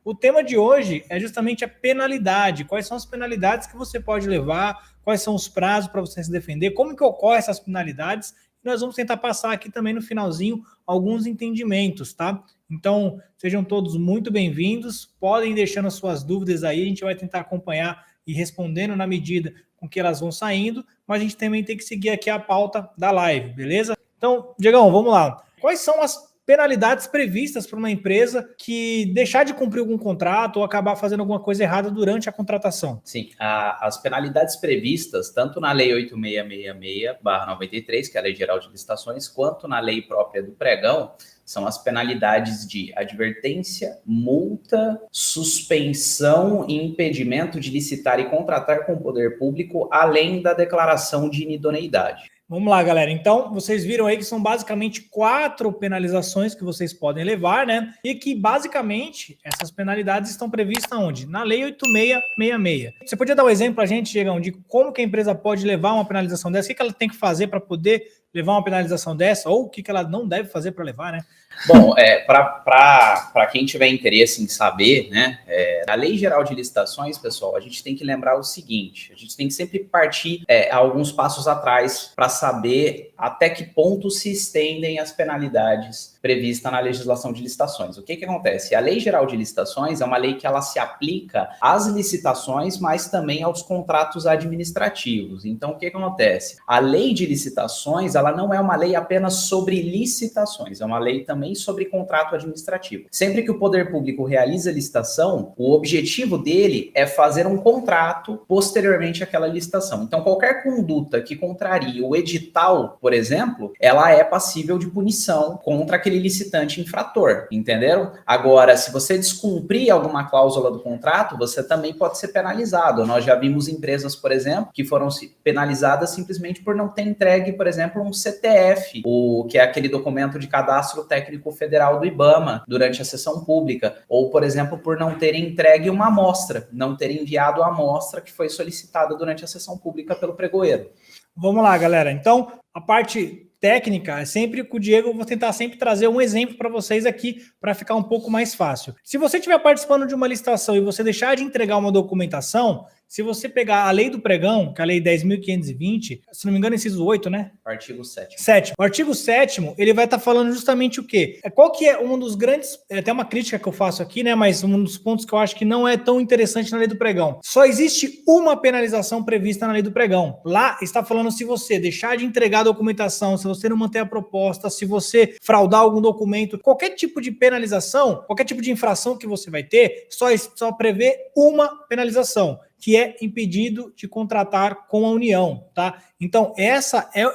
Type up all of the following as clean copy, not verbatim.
O tema de hoje é justamente a penalidade. Quais são as penalidades que você pode levar? Quais são os prazos para você se defender? Como que ocorrem essas penalidades? E nós vamos tentar passar aqui também no finalzinho alguns entendimentos, tá? Então, sejam todos muito bem-vindos. Podem ir deixando as suas dúvidas aí, a gente vai tentar acompanhar e respondendo na medida com que elas vão saindo, mas a gente também tem que seguir aqui a pauta da live, beleza? Então, Diegão, vamos lá. Quais são as penalidades previstas para uma empresa que deixar de cumprir algum contrato ou acabar fazendo alguma coisa errada durante a contratação? Sim, as penalidades previstas tanto na Lei 8666/93, que é a Lei Geral de Licitações, quanto na lei própria do pregão, são as penalidades de advertência, multa, suspensão e impedimento de licitar e contratar com o poder público, além da declaração de inidoneidade. Vamos lá, galera. Então, vocês viram aí que são basicamente 4 penalizações que vocês podem levar, né? E que, basicamente, essas penalidades estão previstas onde? Na Lei 8666. Você podia dar um exemplo para a gente, Diegão, de como que a empresa pode levar uma penalização dessa? O que ela tem que fazer para poder levar uma penalização dessa? Ou o que ela não deve fazer para levar, né? Bom, para quem tiver interesse em saber, né, a Lei Geral de Licitações, pessoal, a gente tem que lembrar o seguinte, a gente tem que sempre partir alguns passos atrás para saber até que ponto se estendem as penalidades previstas na legislação de licitações. O que acontece? A Lei Geral de Licitações é uma lei que ela se aplica às licitações, mas também aos contratos administrativos. Então, o que acontece? A Lei de Licitações, ela não é uma lei apenas sobre licitações, é uma lei também sobre contrato administrativo. Sempre que o poder público realiza licitação, o objetivo dele é fazer um contrato posteriormente àquela licitação. Então, qualquer conduta que contrarie o edital, por exemplo, ela é passível de punição contra aquele licitante infrator, entenderam? Agora, se você descumprir alguma cláusula do contrato, você também pode ser penalizado. Nós já vimos empresas, por exemplo, que foram penalizadas simplesmente por não ter entregue, por exemplo, um CTF, que é aquele documento de cadastro técnico federal do IBAMA, durante a sessão pública, ou, por exemplo, por não terem entregue uma amostra, não terem enviado a amostra que foi solicitada durante a sessão pública pelo pregoeiro. Vamos lá, galera. Então, a parte técnica é sempre com o Diego, eu vou tentar sempre trazer um exemplo para vocês aqui para ficar um pouco mais fácil. Se você estiver participando de uma licitação e você deixar de entregar uma documentação, se você pegar a lei do pregão, que é a lei 10.520, se não me engano, inciso 8, né? Artigo 7º. O artigo 7º, ele vai estar falando justamente o quê? Qual que é um dos grandes, até uma crítica que eu faço aqui, né? Mas um dos pontos que eu acho que não é tão interessante na lei do pregão. Só existe uma penalização prevista na lei do pregão. Lá está falando se você deixar de entregar a documentação, se você não manter a proposta, se você fraudar algum documento, qualquer tipo de penalização, qualquer tipo de infração que você vai ter, só prevê uma penalização, que é impedido de contratar com a União, tá? Então,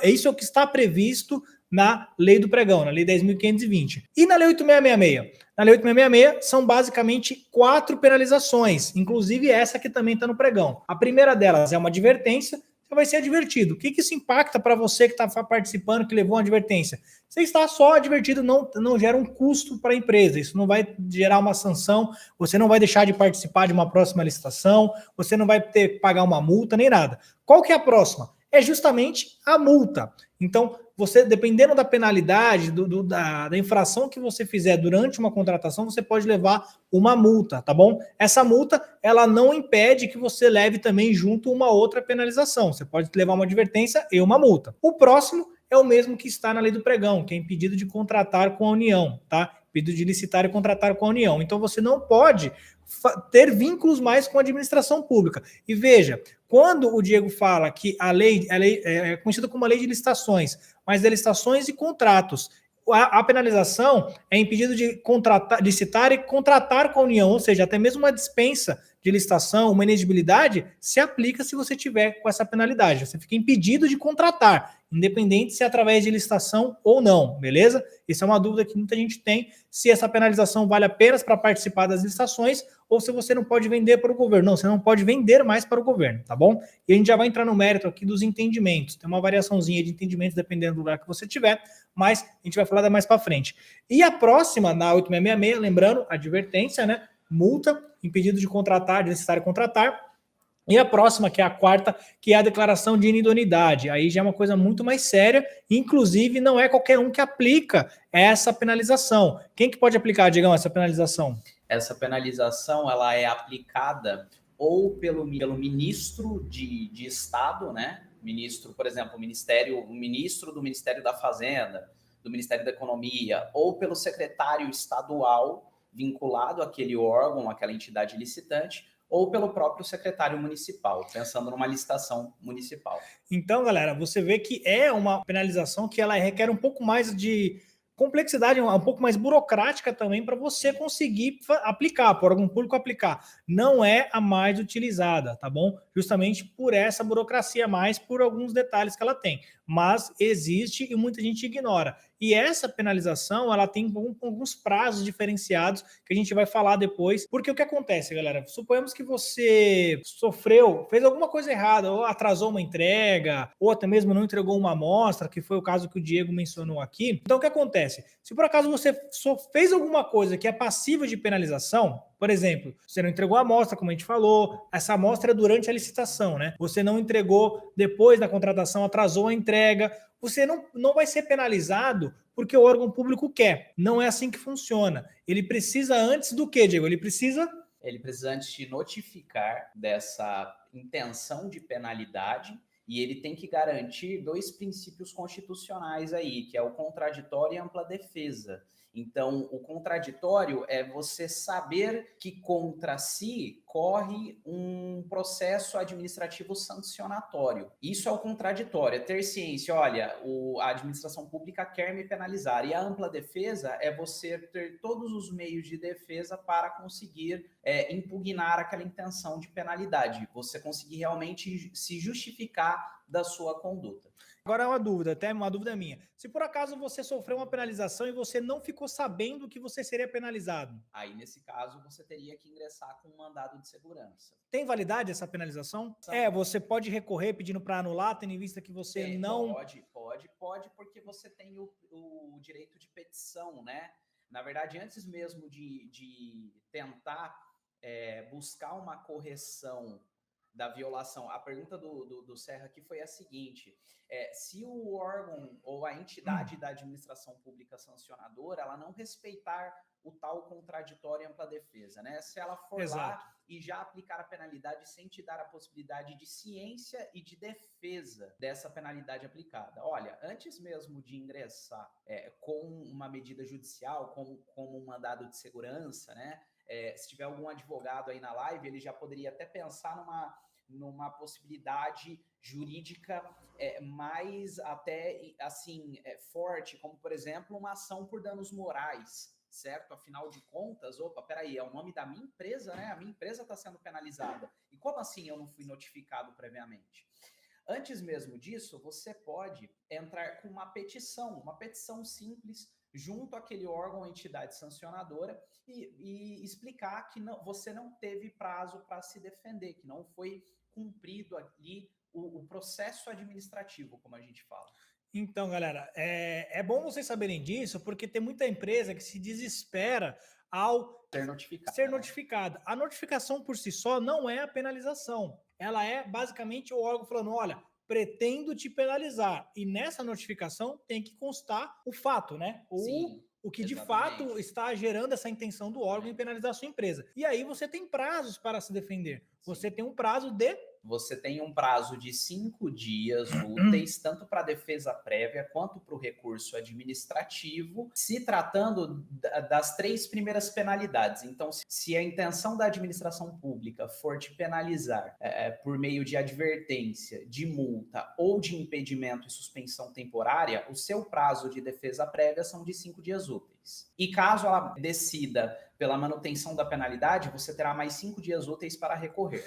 isso é o que está previsto na lei do pregão, na lei 10.520. E na lei 8666? Na lei 8666 são basicamente 4 penalizações, inclusive essa que também está no pregão. A primeira delas é uma advertência, você vai ser advertido. O que isso impacta para você que está participando, que levou uma advertência? Você está só advertido, não gera um custo para a empresa, isso não vai gerar uma sanção, você não vai deixar de participar de uma próxima licitação, você não vai ter que pagar uma multa, nem nada. Qual que é a próxima? É justamente a multa. Então, você, dependendo da penalidade, da infração que você fizer durante uma contratação, você pode levar uma multa, tá bom? Essa multa, ela não impede que você leve também junto uma outra penalização. Você pode levar uma advertência e uma multa. O próximo é o mesmo que está na lei do pregão, que é impedido de contratar com a União, tá? Impedido de licitar e contratar com a União. Então, você não pode ter vínculos mais com a administração pública. E veja, quando o Diego fala que a lei é conhecida como a lei de licitações, mas de licitações e contratos, a penalização é impedido de licitar e contratar com a União, ou seja, até mesmo uma dispensa de licitação, uma inexigibilidade, se aplica se você tiver com essa penalidade. Você fica impedido de contratar, independente se é através de licitação ou não, beleza? Isso é uma dúvida que muita gente tem, se essa penalização vale apenas para participar das licitações ou se você não pode vender para o governo. Não, você não pode vender mais para o governo, tá bom? E a gente já vai entrar no mérito aqui dos entendimentos. Tem uma variaçãozinha de entendimentos dependendo do lugar que você tiver, mas a gente vai falar mais para frente. E a próxima, na 8666, lembrando, advertência, né? Multa, impedido de contratar, de necessário contratar. E a próxima, que é a quarta, que é a declaração de inidoneidade. Aí já é uma coisa muito mais séria, inclusive não é qualquer um que aplica essa penalização. Quem que pode aplicar, Diegão, essa penalização? essa penalização ela é aplicada ou pelo ministro de Estado, né? Ministro, por exemplo, o ministro do Ministério da Fazenda, do Ministério da Economia, ou pelo secretário estadual vinculado àquele órgão, àquela entidade licitante, ou pelo próprio secretário municipal, pensando numa licitação municipal. Então, galera, você vê que é uma penalização que ela requer um pouco mais de complexidade, um pouco mais burocrática também para você conseguir aplicar, por algum público aplicar. Não é a mais utilizada, tá bom? Justamente por essa burocracia mais, por alguns detalhes que ela tem. Mas existe e muita gente ignora. E essa penalização, ela tem alguns prazos diferenciados que a gente vai falar depois. Porque o que acontece, galera? Suponhamos que você fez alguma coisa errada, ou atrasou uma entrega, ou até mesmo não entregou uma amostra, que foi o caso que o Diego mencionou aqui. Então, o que acontece? Se por acaso você só fez alguma coisa que é passível de penalização, por exemplo, você não entregou a amostra, como a gente falou, essa amostra é durante a licitação, né? Você não entregou depois da contratação, atrasou a entrega, você não vai ser penalizado porque o órgão público quer. Não é assim que funciona. Ele precisa antes do quê, Diego? Ele precisa antes de notificar dessa intenção de penalidade, e ele tem que garantir 2 princípios constitucionais aí, que é o contraditório e a ampla defesa. Então, o contraditório é você saber que contra si corre um processo administrativo sancionatório. Isso é o contraditório, é ter ciência, olha, a administração pública quer me penalizar. E a ampla defesa é você ter todos os meios de defesa para conseguir impugnar aquela intenção de penalidade. Você conseguir realmente se justificar da sua conduta. Agora até uma dúvida minha. Se por acaso você sofreu uma penalização e você não ficou sabendo que você seria penalizado, aí nesse caso você teria que ingressar com um mandado de segurança. Tem validade essa penalização? Você pode recorrer pedindo para anular, tendo em vista que você não... Pode, porque você tem o direito de petição, né? Na verdade, antes mesmo de tentar buscar uma correção da violação, a pergunta do Serra aqui foi a seguinte: se o órgão ou a entidade da administração pública sancionadora ela não respeitar o tal contraditório e ampla defesa, né? Se ela for lá e já aplicar a penalidade sem te dar a possibilidade de ciência e de defesa dessa penalidade aplicada. Olha, antes mesmo de ingressar com uma medida judicial, como um mandado de segurança, né? Se tiver algum advogado aí na live, ele já poderia até pensar numa possibilidade jurídica mais até assim forte, como por exemplo uma ação por danos morais, certo? Afinal de contas, peraí, é o nome da minha empresa, né? A minha empresa está sendo penalizada. E como assim eu não fui notificado previamente? Antes mesmo disso, você pode entrar com uma petição simples, junto àquele órgão ou entidade sancionadora e explicar que você não teve prazo para se defender, que não foi cumprido ali o processo administrativo, como a gente fala. Então, galera, é bom vocês saberem disso, porque tem muita empresa que se desespera ao ser notificada. A notificação por si só não é a penalização. Ela é basicamente o órgão falando, olha, pretendo te penalizar. E nessa notificação tem que constar o fato, né? O que de fato está gerando essa intenção do órgão em penalizar a sua empresa. E aí você tem prazos para se defender. Você tem um prazo de... Você tem um prazo de 5 dias úteis, tanto para a defesa prévia quanto para o recurso administrativo, se tratando das 3 primeiras penalidades. Então, se a intenção da administração pública for te penalizar por meio de advertência, de multa ou de impedimento e suspensão temporária, o seu prazo de defesa prévia são de 5 dias úteis. E caso ela decida pela manutenção da penalidade, você terá mais 5 dias úteis para recorrer.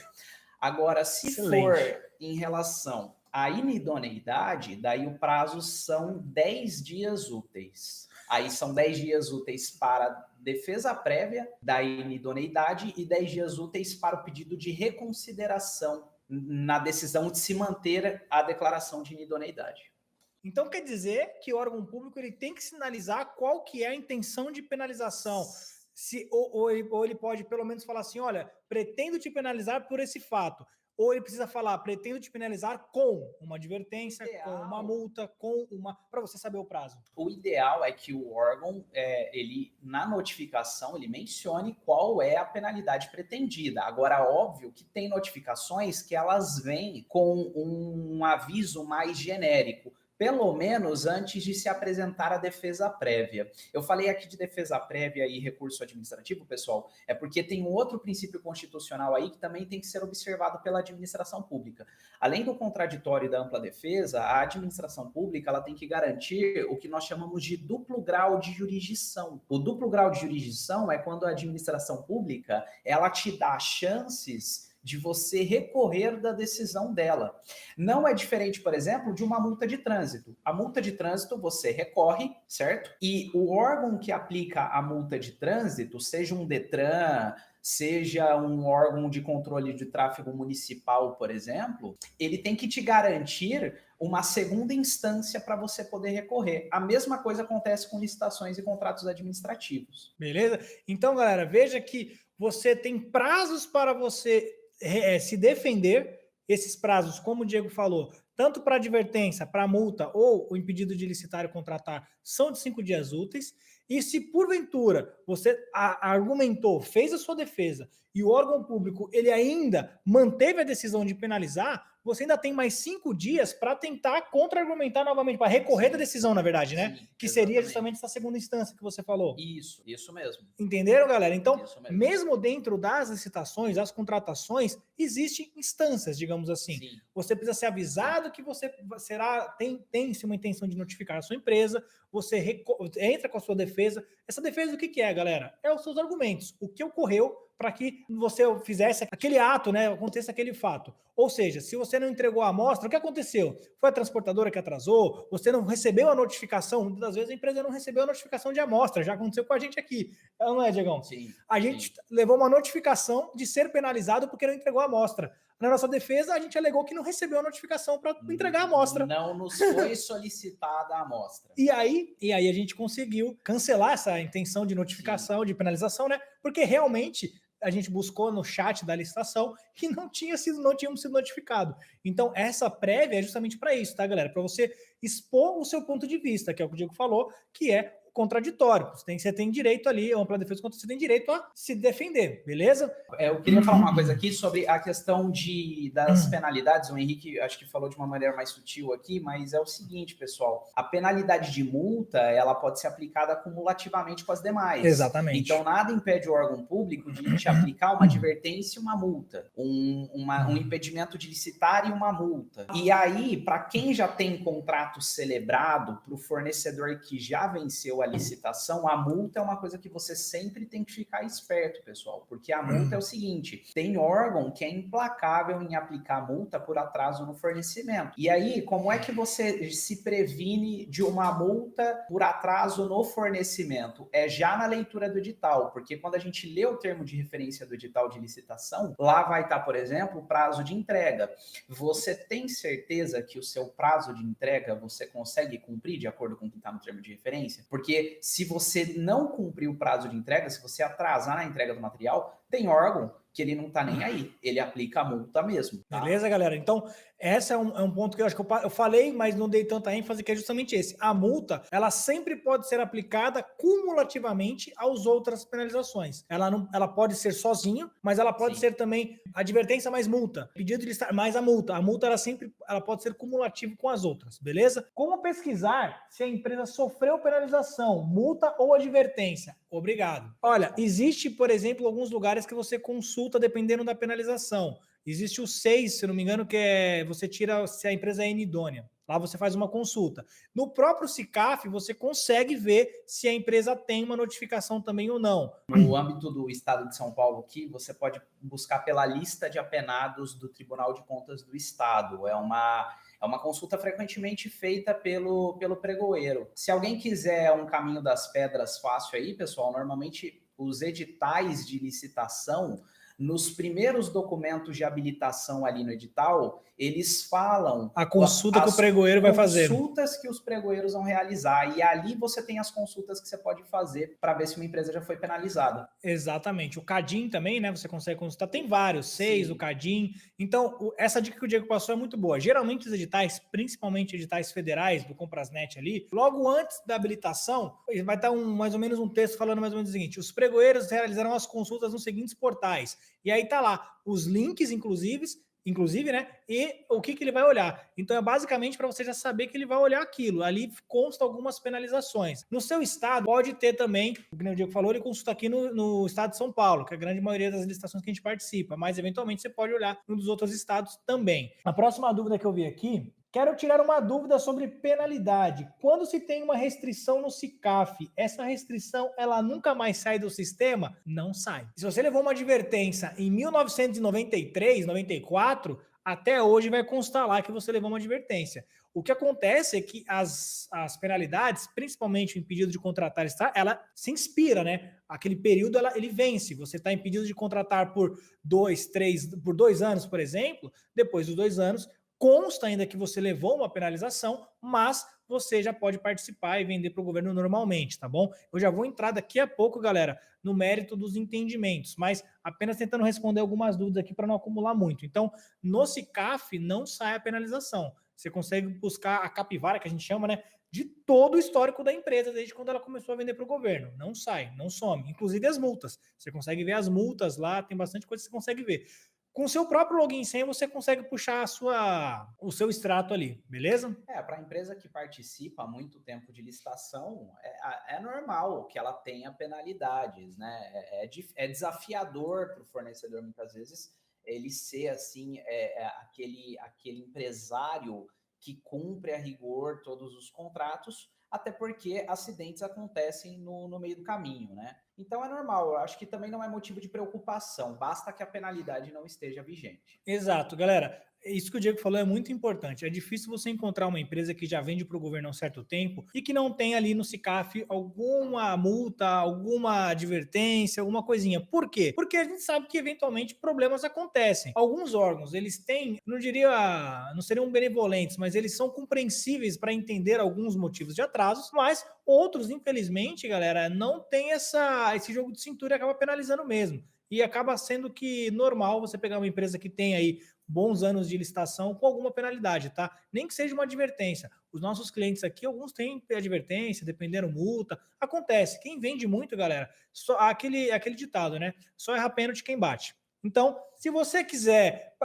Agora, se for em relação à inidoneidade, daí o prazo são 10 dias úteis. Aí são 10 dias úteis para defesa prévia da inidoneidade e 10 dias úteis para o pedido de reconsideração na decisão de se manter a declaração de inidoneidade. Então quer dizer que o órgão público ele tem que sinalizar qual que é a intenção de penalização. Ou ele pode pelo menos falar assim, olha, pretendo te penalizar por esse fato. Ou ele precisa falar, pretendo te penalizar com uma advertência, com Ideal. uma multa, com uma... para você saber o prazo. O ideal é que o órgão, ele na notificação, ele mencione qual é a penalidade pretendida. Agora, óbvio que tem notificações que elas vêm com um aviso mais genérico, pelo menos antes de se apresentar a defesa prévia. Eu falei aqui de defesa prévia e recurso administrativo, pessoal, é porque tem um outro princípio constitucional aí que também tem que ser observado pela administração pública. Além do contraditório e da ampla defesa, a administração pública ela tem que garantir o que nós chamamos de duplo grau de jurisdição. O duplo grau de jurisdição é quando a administração pública ela te dá chances de você recorrer da decisão dela. Não é diferente, por exemplo, de uma multa de trânsito. A multa de trânsito você recorre, certo? E o órgão que aplica a multa de trânsito, seja um Detran, seja um órgão de controle de tráfego municipal, por exemplo, ele tem que te garantir uma segunda instância para você poder recorrer. A mesma coisa acontece com licitações e contratos administrativos. Beleza? Então, galera, veja que você tem prazos para você se defender. Esses prazos, como o Diego falou, tanto para advertência, para multa ou o impedido de licitar e contratar, são de 5 dias úteis. E se porventura você argumentou, fez a sua defesa e o órgão público ele ainda manteve a decisão de penalizar, você ainda tem mais 5 dias para tentar contra-argumentar novamente, para recorrer da decisão, na verdade, né? Sim, que exatamente. Seria justamente essa segunda instância que você falou. Isso mesmo. Entenderam, galera? Então, mesmo dentro das licitações, das contratações, existem instâncias, digamos assim. Sim. Você precisa ser avisado que você tem-se uma intenção de notificar a sua empresa, você entra com a sua defesa. Essa defesa o que é, galera? É os seus argumentos. O que ocorreu para que você fizesse aquele ato, né? Aconteça aquele fato. Ou seja, se você não entregou a amostra, o que aconteceu? Foi a transportadora que atrasou? Você não recebeu a notificação? Muitas das vezes a empresa não recebeu a notificação de amostra. Já aconteceu com a gente aqui. Não é, Diegão? Sim. A gente levou uma notificação de ser penalizado porque não entregou a amostra. Na nossa defesa, a gente alegou que não recebeu a notificação para entregar a amostra. Não nos foi solicitada a amostra. E aí a gente conseguiu cancelar essa intenção de notificação, de penalização, né? Porque realmente a gente buscou no chat da licitação que não tínhamos sido notificado. Então, essa prévia é justamente para isso, tá, galera? Para você expor o seu ponto de vista, que é o que o Diego falou, que é contraditório. Você tem direito ali, ampla defesa contra você tem direito a se defender, beleza? Eu queria falar uma coisa aqui sobre a questão das penalidades. O Henrique acho que falou de uma maneira mais sutil aqui, mas é o seguinte, pessoal, a penalidade de multa, ela pode ser aplicada cumulativamente com as demais. Exatamente. Então, nada impede o órgão público de te aplicar uma advertência e uma multa, um impedimento de licitar e uma multa. E aí, para quem já tem contrato celebrado, para o fornecedor que já venceu a licitação, a multa é uma coisa que você sempre tem que ficar esperto, pessoal, porque a multa é o seguinte, tem órgão que é implacável em aplicar multa por atraso no fornecimento. E aí, como é que você se previne de uma multa por atraso no fornecimento? É já na leitura do edital, porque quando a gente lê o termo de referência do edital de licitação, lá vai estar, por exemplo, o prazo de entrega. Você tem certeza que o seu prazo de entrega você consegue cumprir de acordo com o que está no termo de referência? Porque se você não cumprir o prazo de entrega, se você atrasar na entrega do material, tem órgão que ele não tá nem aí, ele aplica a multa mesmo. Tá? Beleza, galera? Então, esse é um ponto que eu acho que eu falei, mas não dei tanta ênfase, que é justamente esse. A multa, ela sempre pode ser aplicada cumulativamente às outras penalizações. Ela pode ser sozinha, mas ela pode ser também advertência mais multa, pedido de listar mais a multa. A multa, ela pode ser cumulativa com as outras, beleza? Como pesquisar se a empresa sofreu penalização, multa ou advertência? Obrigado. Olha, existe, por exemplo, alguns lugares que você consulta dependendo da penalização. Existe o 6, se não me engano, que é você tira se a empresa é inidônea. Lá você faz uma consulta. No próprio SICAF, você consegue ver se a empresa tem uma notificação também ou não. No âmbito do Estado de São Paulo aqui, você pode buscar pela lista de apenados do Tribunal de Contas do Estado. É uma consulta frequentemente feita pelo pregoeiro. Se alguém quiser um caminho das pedras fácil aí, pessoal, normalmente os editais de licitação Nos primeiros documentos de habilitação ali no edital, eles falam a consulta que o pregoeiro vai fazer. As consultas que os pregoeiros vão realizar. E ali você tem as consultas que você pode fazer para ver se uma empresa já foi penalizada. Exatamente. O CADIM também, né? Você consegue consultar. Tem vários, 6, o CADIM. Então, essa dica que o Diego passou é muito boa. Geralmente os editais, principalmente editais federais do Comprasnet ali, logo antes da habilitação, vai estar mais ou menos um texto falando mais ou menos o seguinte: os pregoeiros realizarão as consultas nos seguintes portais. E aí tá lá os links, inclusive, né? E o que ele vai olhar. Então é basicamente para você já saber que ele vai olhar aquilo. Ali consta algumas penalizações. No seu estado, pode ter também, como o Diego falou, ele consulta aqui no estado de São Paulo, que é a grande maioria das licitações que a gente participa, mas eventualmente você pode olhar nos outros estados também. A próxima dúvida que eu vi aqui: quero tirar uma dúvida sobre penalidade. Quando se tem uma restrição no SICAF, essa restrição ela nunca mais sai do sistema? Não sai. Se você levou uma advertência em 1993, 94, até hoje vai constar lá que você levou uma advertência. O que acontece é que as penalidades, principalmente o impedido de contratar, ela se inspira, né? Aquele período ele vence. Você está impedido de contratar por 2 anos, por exemplo. Depois dos 2 anos, consta ainda que você levou uma penalização, mas você já pode participar e vender para o governo normalmente, tá bom? Eu já vou entrar daqui a pouco, galera, no mérito dos entendimentos, mas apenas tentando responder algumas dúvidas aqui para não acumular muito. Então, no SICAF não sai a penalização. Você consegue buscar a capivara, que a gente chama, né, de todo o histórico da empresa, desde quando ela começou a vender para o governo. Não sai, não some. Inclusive as multas. Você consegue ver as multas lá, tem bastante coisa que você consegue ver. Com o seu próprio login e senha, você consegue puxar o seu extrato ali, beleza? Para a empresa que participa há muito tempo de licitação, é normal que ela tenha penalidades, né? É desafiador para o fornecedor, muitas vezes, ele ser assim, aquele empresário que cumpre a rigor todos os contratos, até porque acidentes acontecem no meio do caminho, né? Então é normal, eu acho que também não é motivo de preocupação, basta que a penalidade não esteja vigente. Exato, galera. Isso que o Diego falou é muito importante. É difícil você encontrar uma empresa que já vende para o governo há um certo tempo e que não tem ali no SICAF alguma multa, alguma advertência, alguma coisinha. Por quê? Porque a gente sabe que eventualmente problemas acontecem. Alguns órgãos, eles têm, não seriam benevolentes, mas eles são compreensíveis para entender alguns motivos de atrasos, mas outros, infelizmente, galera, não tem esse jogo de cintura e acaba penalizando mesmo. E acaba sendo que normal você pegar uma empresa que tem aí bons anos de licitação com alguma penalidade, tá? Nem que seja uma advertência. Os nossos clientes aqui, alguns têm advertência, dependendo multa. Acontece. Quem vende muito, galera, só aquele ditado, né? Só erra pênalti quem bate. Então, se você quiser,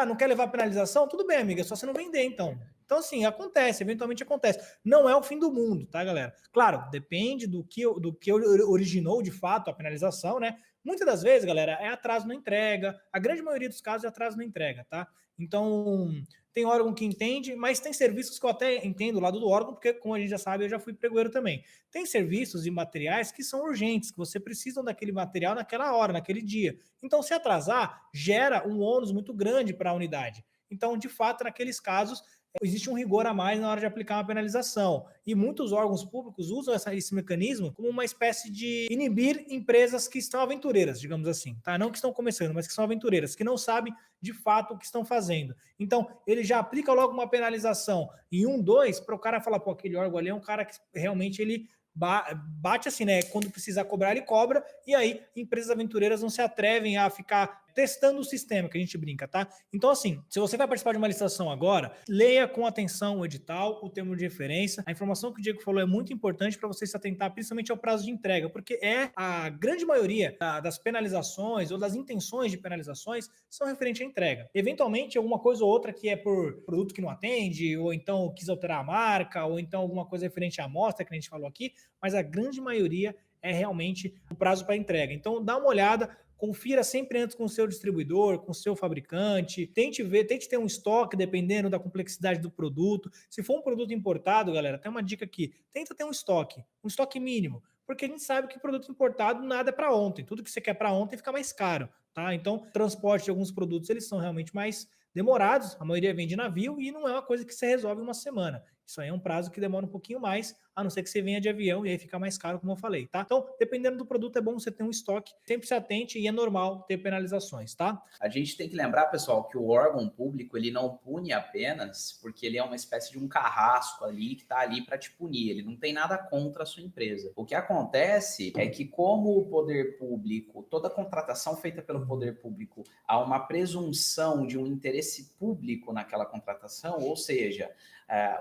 não quer levar penalização, tudo bem, amiga, só você não vender, então. Então, assim, acontece, eventualmente acontece. Não é o fim do mundo, tá, galera? Claro, depende do que originou de fato a penalização, né? Muitas das vezes, galera, é atraso na entrega. A grande maioria dos casos é atraso na entrega, tá? Então, tem órgão que entende, mas tem serviços que eu até entendo do lado do órgão, porque, como a gente já sabe, eu já fui pregoeiro também. Tem serviços e materiais que são urgentes, que você precisa daquele material naquela hora, naquele dia. Então, se atrasar, gera um ônus muito grande para a unidade. Então, de fato, naqueles casos, existe um rigor a mais na hora de aplicar uma penalização. E muitos órgãos públicos usam esse mecanismo como uma espécie de inibir empresas que estão aventureiras, digamos assim, tá? Não que estão começando, mas que são aventureiras, que não sabem de fato o que estão fazendo. Então, ele já aplica logo uma penalização em 1, 2, para o cara falar, pô, aquele órgão ali é um cara que realmente ele bate assim, né? Quando precisar cobrar, ele cobra, e aí empresas aventureiras não se atrevem a ficar testando o sistema, que a gente brinca, tá? Então, assim, se você vai participar de uma licitação agora, leia com atenção o edital, o termo de referência. A informação que o Diego falou é muito importante para você se atentar, principalmente ao prazo de entrega, porque a grande maioria das penalizações ou das intenções de penalizações são referentes à entrega. Eventualmente, alguma coisa ou outra que é por produto que não atende, ou então quis alterar a marca, ou então alguma coisa referente à amostra, que a gente falou aqui, mas a grande maioria é realmente o prazo para entrega. Então, dá uma olhada, confira sempre antes com o seu distribuidor, com o seu fabricante, tente ter um estoque dependendo da complexidade do produto. Se for um produto importado, galera, tem uma dica aqui, tenta ter um estoque mínimo, porque a gente sabe que produto importado nada é para ontem, tudo que você quer para ontem fica mais caro, tá? Então, transporte de alguns produtos, eles são realmente mais demorados, a maioria vem de navio e não é uma coisa que você resolve em uma semana. Isso aí é um prazo que demora um pouquinho mais, a não ser que você venha de avião e aí fica mais caro, como eu falei, tá? Então, dependendo do produto, é bom você ter um estoque, sempre se atente e é normal ter penalizações, tá? A gente tem que lembrar, pessoal, que o órgão público, ele não pune apenas porque ele é uma espécie de um carrasco ali que está ali para te punir. Ele não tem nada contra a sua empresa. O que acontece é que, como o poder público, toda contratação feita pelo poder público, há uma presunção de um interesse público naquela contratação, ou seja,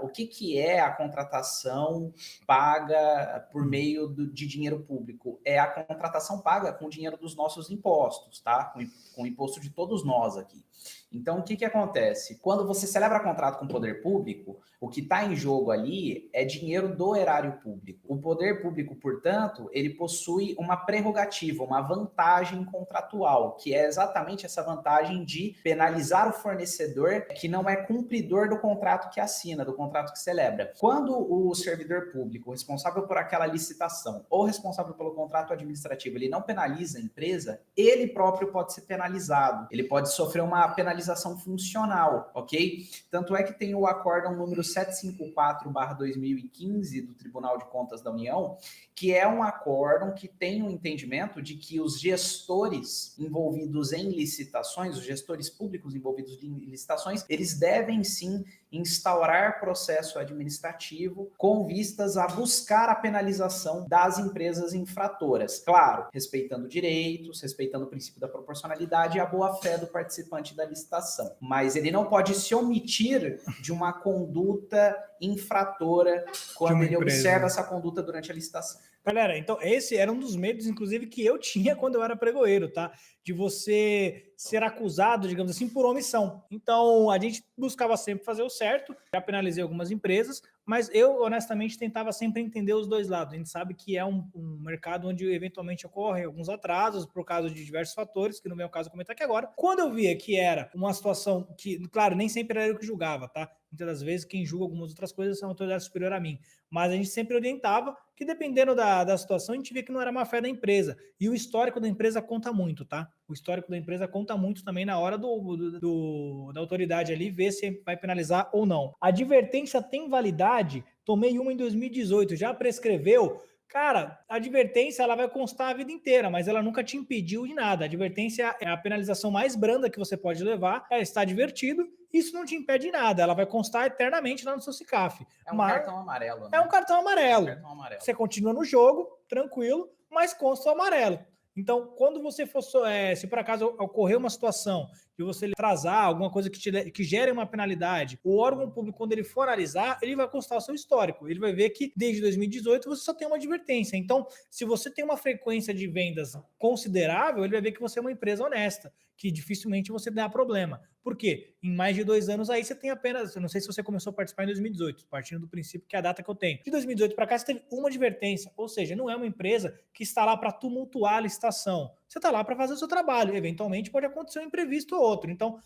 o que é a contratação paga por meio de dinheiro público? É a contratação paga com o dinheiro dos nossos impostos, tá? Com o imposto de todos nós aqui. Então, o que acontece? Quando você celebra contrato com o poder público, o que está em jogo ali é dinheiro do erário público. O poder público, portanto, ele possui uma prerrogativa, uma vantagem contratual, que é exatamente essa vantagem de penalizar o fornecedor que não é cumpridor do contrato que assina, do contrato que celebra. Quando o servidor público, responsável por aquela licitação ou responsável pelo contrato administrativo, ele não penaliza a empresa, ele próprio pode ser penalizado. Ele pode sofrer uma penalização funcional, ok? Tanto é que tem o acórdão número 754/2015 do Tribunal de Contas da União, que é um acórdão que tem um entendimento de que os gestores envolvidos em licitações, os gestores públicos envolvidos em licitações, eles devem sim instaurar processo administrativo com vistas a buscar a penalização das empresas infratoras. Claro, respeitando direitos, respeitando o princípio da proporcionalidade e a boa-fé do participante da licitação. Mas ele não pode se omitir de uma conduta infratora quando ele observa essa conduta durante a licitação. Galera, então esse era um dos medos, inclusive, que eu tinha quando eu era pregoeiro, tá? De você ser acusado, digamos assim, por omissão. Então, a gente buscava sempre fazer o certo, já penalizei algumas empresas, mas eu, honestamente, tentava sempre entender os dois lados. A gente sabe que é um mercado onde, eventualmente, ocorrem alguns atrasos por causa de diversos fatores, que no meu caso eu comentar aqui agora. Quando eu via que era uma situação que, claro, nem sempre era eu que julgava, tá? Muitas das vezes, quem julga algumas outras coisas são autoridades superiores a mim. Mas a gente sempre orientava que, dependendo da situação, a gente via que não era má fé da empresa. E o histórico da empresa conta muito, tá? O histórico da empresa conta muito também na hora da autoridade ali ver se vai penalizar ou não. A advertência tem validade? Tomei uma em 2018, já prescreveu? Cara, a advertência ela vai constar a vida inteira, mas ela nunca te impediu de nada. A advertência é a penalização mais branda que você pode levar, é estar advertido, isso não te impede de nada, ela vai constar eternamente lá no seu CICAF. É um cartão amarelo, né? É um cartão amarelo. Você continua no jogo, tranquilo, mas consta o amarelo. Então, quando você for, se por acaso ocorrer uma situação de você atrasar alguma coisa que gere uma penalidade, o órgão público, quando ele for analisar, ele vai constar o seu histórico. Ele vai ver que desde 2018 você só tem uma advertência. Então, se você tem uma frequência de vendas considerável, ele vai ver que você é uma empresa honesta, que dificilmente você dá problema. Por quê? Em mais de 2 anos aí você tem apenas, eu não sei se você começou a participar em 2018, partindo do princípio que é a data que eu tenho. De 2018 para cá você teve uma advertência, ou seja, não é uma empresa que está lá para tumultuar a licitação. Você está lá para fazer o seu trabalho. Eventualmente pode acontecer um imprevisto ou outro. Então,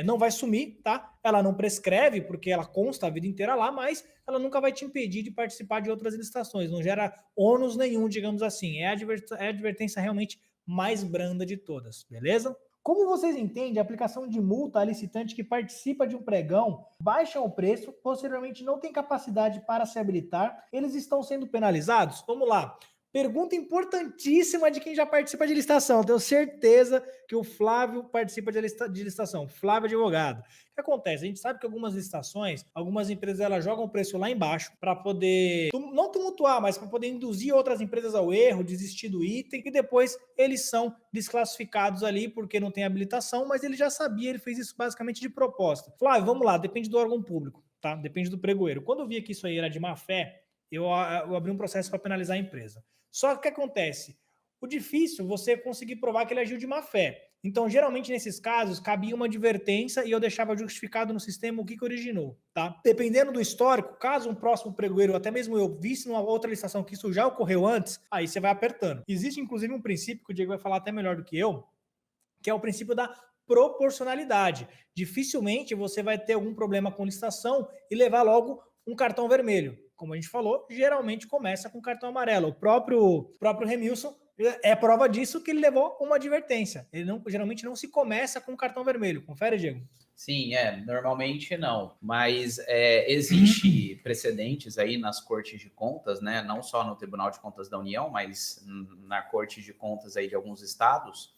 não vai sumir, tá? Ela não prescreve, porque ela consta a vida inteira lá, mas ela nunca vai te impedir de participar de outras licitações. Não gera ônus nenhum, digamos assim. É a advertência realmente mais branda de todas, beleza? Como vocês entendem, a aplicação de multa a licitante que participa de um pregão baixa o preço, posteriormente não tem capacidade para se habilitar, eles estão sendo penalizados? Vamos lá. Pergunta importantíssima de quem já participa de licitação. Tenho certeza que o Flávio participa de licitação. Flávio advogado. O que acontece? A gente sabe que algumas licitações, algumas empresas elas jogam o preço lá embaixo para poder, não tumultuar, mas para poder induzir outras empresas ao erro, desistir do item, e depois eles são desclassificados ali porque não tem habilitação, mas ele já sabia, ele fez isso basicamente de proposta. Flávio, vamos lá, depende do órgão público, tá? Depende do pregoeiro. Quando eu via que isso aí era de má fé, eu abri um processo para penalizar a empresa. Só que o que acontece? O difícil é você conseguir provar que ele agiu de má fé. Então, geralmente, nesses casos, cabia uma advertência e eu deixava justificado no sistema o que originou, tá? Dependendo do histórico, caso um próximo pregoeiro, até mesmo eu visse numa outra licitação que isso já ocorreu antes, aí você vai apertando. Existe, inclusive, um princípio que o Diego vai falar até melhor do que eu, que é o princípio da proporcionalidade. Dificilmente você vai ter algum problema com licitação e levar logo um cartão vermelho. Como a gente falou, geralmente começa com cartão amarelo. O próprio Remilson é prova disso que ele levou uma advertência. Ele geralmente não se começa com cartão vermelho. Confere, Diego. Sim, normalmente não, mas existe precedentes aí nas cortes de contas, né, não só no Tribunal de Contas da União, mas na Corte de Contas aí de alguns estados,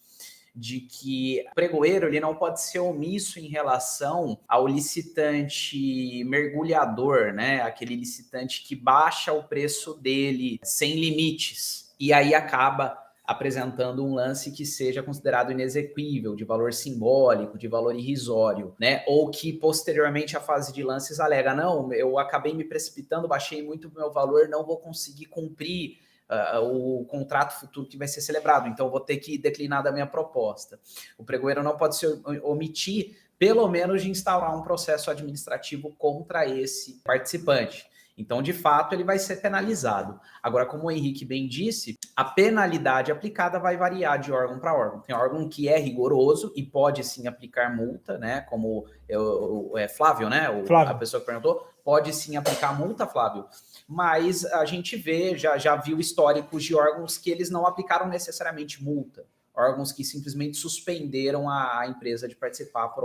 de que o pregoeiro ele não pode ser omisso em relação ao licitante mergulhador, né, aquele licitante que baixa o preço dele sem limites, e aí acaba apresentando um lance que seja considerado inexequível, de valor simbólico, de valor irrisório, né? Ou que posteriormente à fase de lances alega, não, eu acabei me precipitando, baixei muito o meu valor, não vou conseguir cumprir o contrato futuro que vai ser celebrado, então vou ter que declinar da minha proposta. O pregoeiro não pode se omitir, pelo menos, de instaurar um processo administrativo contra esse participante. Então, de fato, ele vai ser penalizado. Agora, como o Henrique bem disse, a penalidade aplicada vai variar de órgão para órgão. Tem órgão que é rigoroso e pode sim aplicar multa, né? Como Flávio, né? Flávio. A pessoa que perguntou, pode sim aplicar multa, Flávio. Mas a gente vê, já viu históricos de órgãos que eles não aplicaram necessariamente multa. Órgãos que simplesmente suspenderam a empresa de participar por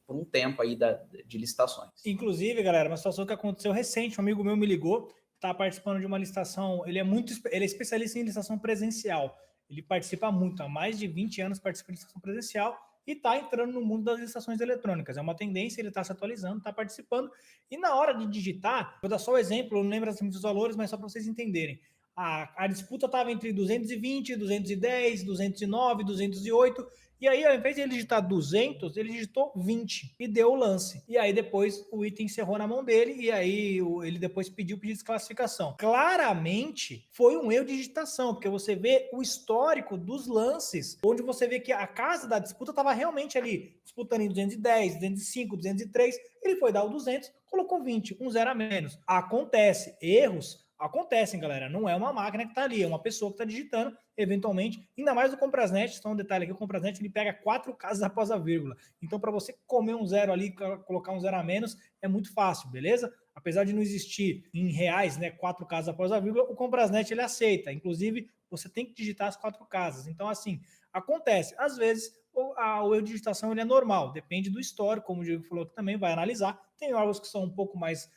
um tempo aí de licitações. Inclusive, galera, uma situação que aconteceu recente, um amigo meu me ligou, está participando de uma licitação, ele é especialista em licitação presencial, ele participa muito, há mais de 20 anos participa de licitação presencial e está entrando no mundo das licitações eletrônicas, é uma tendência, ele está se atualizando, está participando, e na hora de digitar, vou dar só o exemplo, eu não lembro exatamente dos valores, mas só para vocês entenderem, a disputa estava entre 220, 210, 209, 208, e aí, ao invés de ele digitar 200, ele digitou 20 e deu o lance. E aí, depois, o item encerrou na mão dele e aí ele depois pediu de desclassificação. Claramente, foi um erro de digitação, porque você vê o histórico dos lances, onde você vê que a casa da disputa estava realmente ali, disputando em 210, 205, 203. Ele foi dar o 200, colocou 20, um zero a menos. Acontece, erros acontecem, galera. Não é uma máquina que está ali, é uma pessoa que está digitando, eventualmente. Ainda mais o Comprasnet, só um detalhe aqui, o Comprasnet ele pega 4 casas após a vírgula. Então, para você comer um zero ali, colocar um zero a menos, é muito fácil, beleza? Apesar de não existir em reais, né, 4 casas após a vírgula, o Comprasnet ele aceita. Inclusive, você tem que digitar as 4 casas. Então, assim, acontece. Às vezes, o erro de digitação ele é normal, depende do histórico, como o Diego falou que também vai analisar. Tem órgãos que são um pouco mais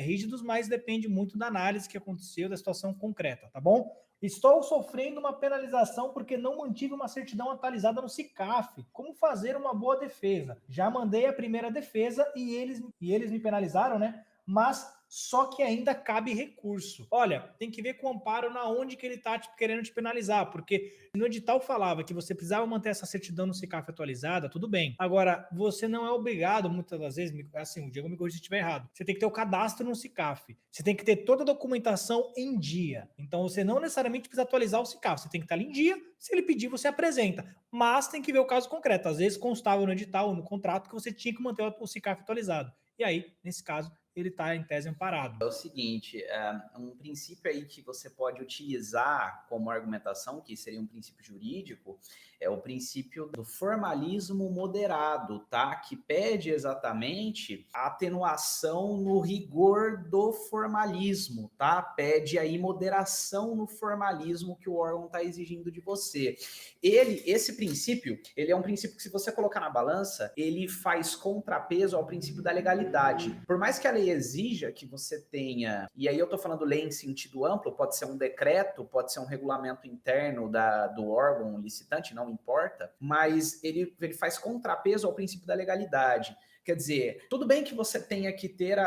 rígidos, mas depende muito da análise que aconteceu, da situação concreta, tá bom? Estou sofrendo uma penalização porque não mantive uma certidão atualizada no SICAF. Como fazer uma boa defesa? Já mandei a primeira defesa e eles me penalizaram, né? Mas só que ainda cabe recurso. Olha, tem que ver com o amparo na onde que ele está querendo te penalizar, porque no edital falava que você precisava manter essa certidão no SICAF atualizada, tudo bem. Agora, você não é obrigado, muitas das vezes, assim, o Diego me corrija se estiver errado, você tem que ter o cadastro no SICAF, você tem que ter toda a documentação em dia. Então, você não necessariamente precisa atualizar o SICAF, você tem que estar ali em dia, se ele pedir, você apresenta. Mas tem que ver o caso concreto. Às vezes constava no edital, no contrato, que você tinha que manter o SICAF atualizado. E aí, nesse caso, ele está em tese amparado. É o seguinte, um princípio aí que você pode utilizar como argumentação, que seria um princípio jurídico, é o princípio do formalismo moderado, tá? Que pede exatamente a atenuação no rigor do formalismo, tá? Pede aí moderação no formalismo que o órgão está exigindo de você. Esse princípio, ele é um princípio que, se você colocar na balança, ele faz contrapeso ao princípio da legalidade. Por mais que a lei exija que você tenha, e aí eu tô falando lei em sentido amplo, pode ser um decreto, pode ser um regulamento interno do órgão licitante, não importa, mas ele faz contrapeso ao princípio da legalidade. Quer dizer, tudo bem que você tenha que ter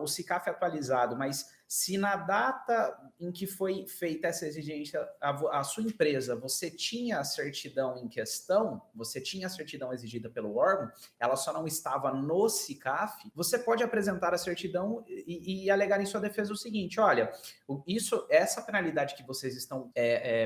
o SICAF atualizado, mas se na data em que foi feita essa exigência, a sua empresa, você tinha a certidão em questão, você tinha a certidão exigida pelo órgão, ela só não estava no SICAF, você pode apresentar a certidão e alegar em sua defesa o seguinte: olha, essa penalidade que vocês estão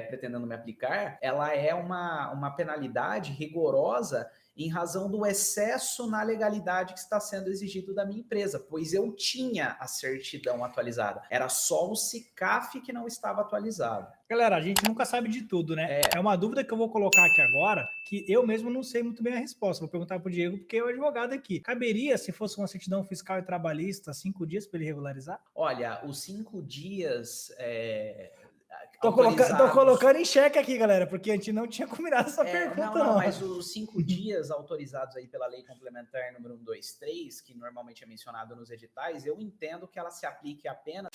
pretendendo me aplicar, ela é uma penalidade rigorosa em razão do excesso na legalidade que está sendo exigido da minha empresa, pois eu tinha a certidão atualizada. Era só o SICAF que não estava atualizado. Galera, a gente nunca sabe de tudo, né? É uma dúvida que eu vou colocar aqui agora, que eu mesmo não sei muito bem a resposta. Vou perguntar para o Diego, porque é o advogado aqui. Caberia, se fosse uma certidão fiscal e trabalhista, 5 dias para ele regularizar? Olha, os 5 dias... Tô colocando em xeque aqui, galera, porque a gente não tinha combinado essa pergunta, não. Mas os 5 dias autorizados aí pela Lei Complementar número 123, que normalmente é mencionado nos editais, eu entendo que ela se aplique apenas